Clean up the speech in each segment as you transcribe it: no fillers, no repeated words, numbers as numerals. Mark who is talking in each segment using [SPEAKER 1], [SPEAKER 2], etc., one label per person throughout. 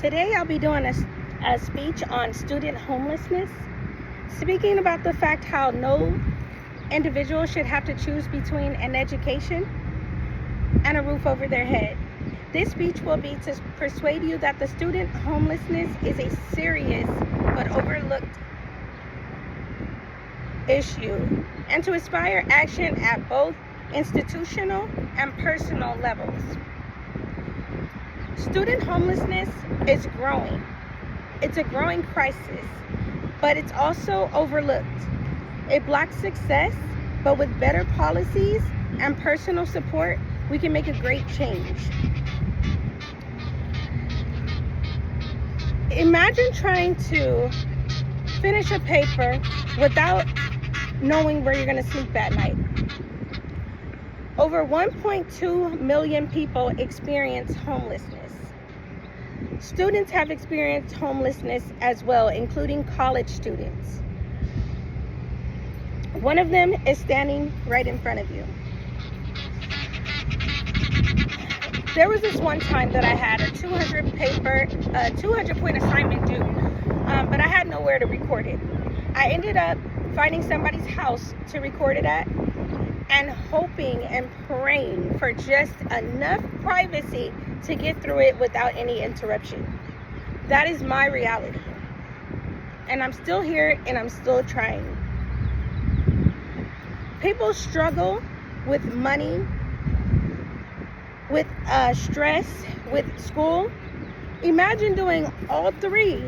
[SPEAKER 1] Today I'll be doing a speech on student homelessness, speaking about the fact how no individual should have to choose between an education and a roof over their head. This speech will be to persuade you that the student homelessness is a serious but overlooked issue, and to inspire action at both institutional and personal levels. Student homelessness is growing. It's a growing crisis, but it's also overlooked. It blocks success, but with better policies and personal support, we can make a great change. Imagine trying to finish a paper without knowing where you're going to sleep at night. Over 1.2 million people experience homelessness. Students have experienced homelessness as well, including college students. One of them is standing right in front of you. There was this one time that I had a 200-point assignment due, but I had nowhere to record it. I ended up finding somebody's house to record it at, and hoping and praying for just enough privacy to get through it without any interruption. That is my reality. And I'm still here and I'm still trying. People struggle with money, with stress, with school. Imagine doing all three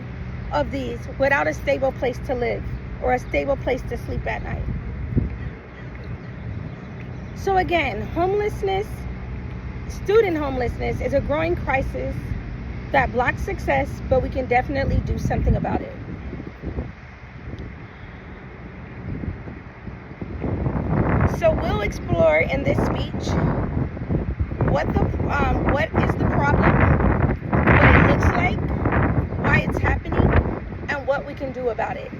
[SPEAKER 1] of these without a stable place to live or a stable place to sleep at night. So again, homelessness, student homelessness is a growing crisis that blocks success, but we can definitely do something about it. So we'll explore in this speech what is the problem, what it looks like, why it's happening, and what we can do about it.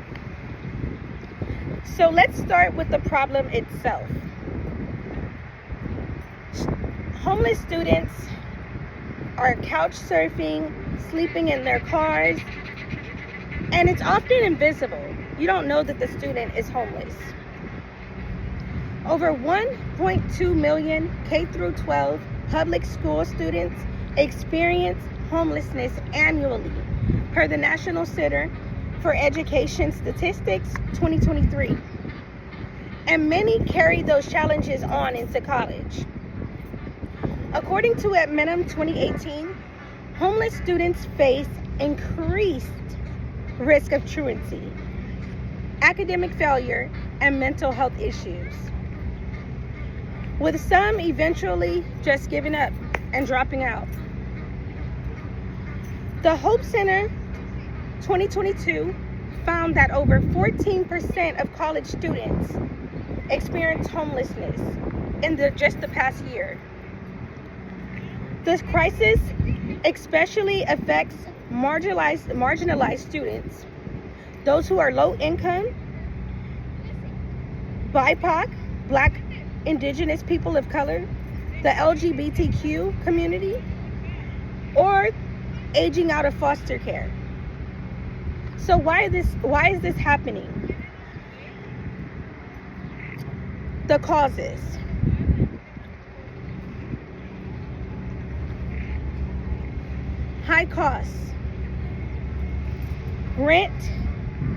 [SPEAKER 1] So let's start with the problem itself. Homeless students are couch surfing, sleeping in their cars, and it's often invisible. You don't know that the student is homeless. Over 1.2 million K-12 public school students experience homelessness annually, per the National Center for Education Statistics 2023. And many carry those challenges on into college. According to Minimum 2018, homeless students face increased risk of truancy, academic failure, and mental health issues, with some eventually just giving up and dropping out. The Hope Center 2022 found that over 14% of college students experience homelessness in just the past year. This crisis especially affects marginalized students, those who are low income, BIPOC, Black, Indigenous people of color, the LGBTQ community, or aging out of foster care. So why is this happening? The causes. High costs. Rent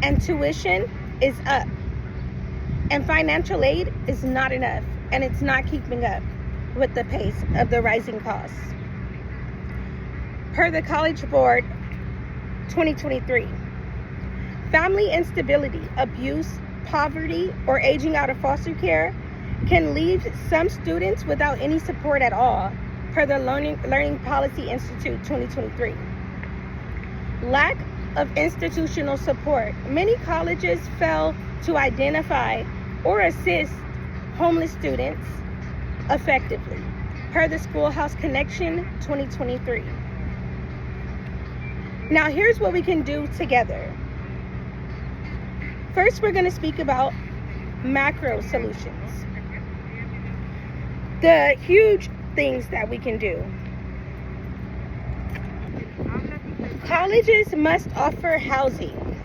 [SPEAKER 1] and tuition is up, and financial aid is not enough, and it's not keeping up with the pace of the rising costs. Per the College Board 2023, family instability, abuse, poverty, or aging out of foster care can leave some students without any support at all, per the Learning Policy Institute 2023. Lack of institutional support. Many colleges fail to identify or assist homeless students effectively, per the Schoolhouse Connection 2023. Now here's what we can do together. First, we're going to speak about macro solutions. The huge things that we can do. Colleges must offer housing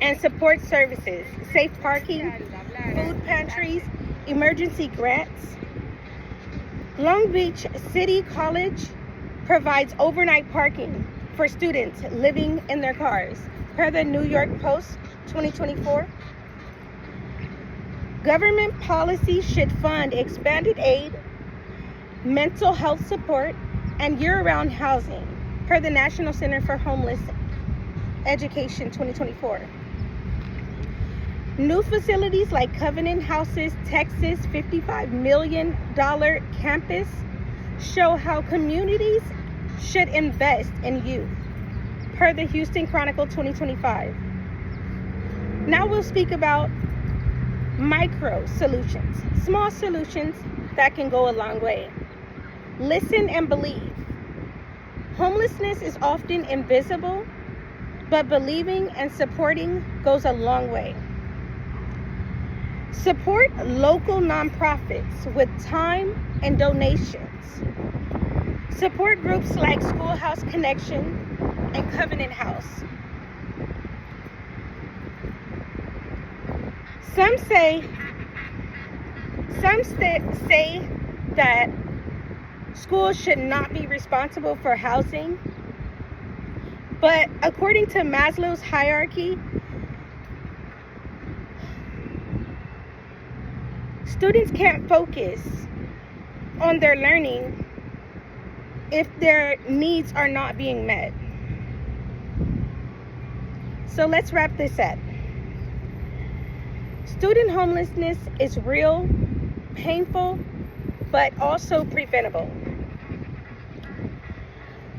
[SPEAKER 1] and support services, safe parking, food pantries, emergency grants. Long Beach City College provides overnight parking for students living in their cars, per the New York Post 2024. Government policy should fund expanded aid, mental health support, and year-round housing, per the National Center for Homeless Education 2024. New facilities like Covenant House's Texas $55 million campus show how communities should invest in youth, per the Houston Chronicle 2025. Now we'll speak about micro solutions, small solutions that can go a long way. Listen and believe. Homelessness is often invisible, but believing and supporting goes a long way. Support local nonprofits with time and donations. Support groups like Schoolhouse Connection and Covenant House. Some say that schools should not be responsible for housing, but according to Maslow's hierarchy, students can't focus on their learning if their needs are not being met. So let's wrap this up. Student homelessness is real, painful, but also preventable.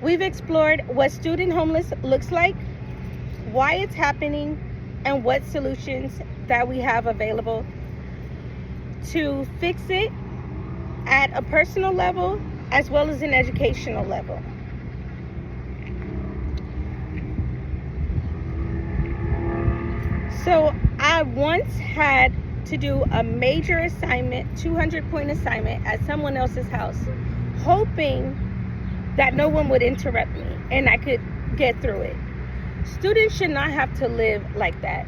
[SPEAKER 1] We've explored what student homeless looks like, why it's happening, and what solutions that we have available to fix it at a personal level as well as an educational level. So I once had to do a major assignment, 200-point assignment at someone else's house, hoping that no one would interrupt me and I could get through it. Students should not have to live like that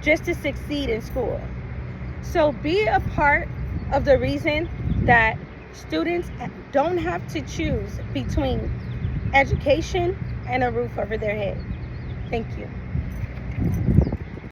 [SPEAKER 1] just to succeed in school. So be a part of the reason that students don't have to choose between education and a roof over their head. Thank you.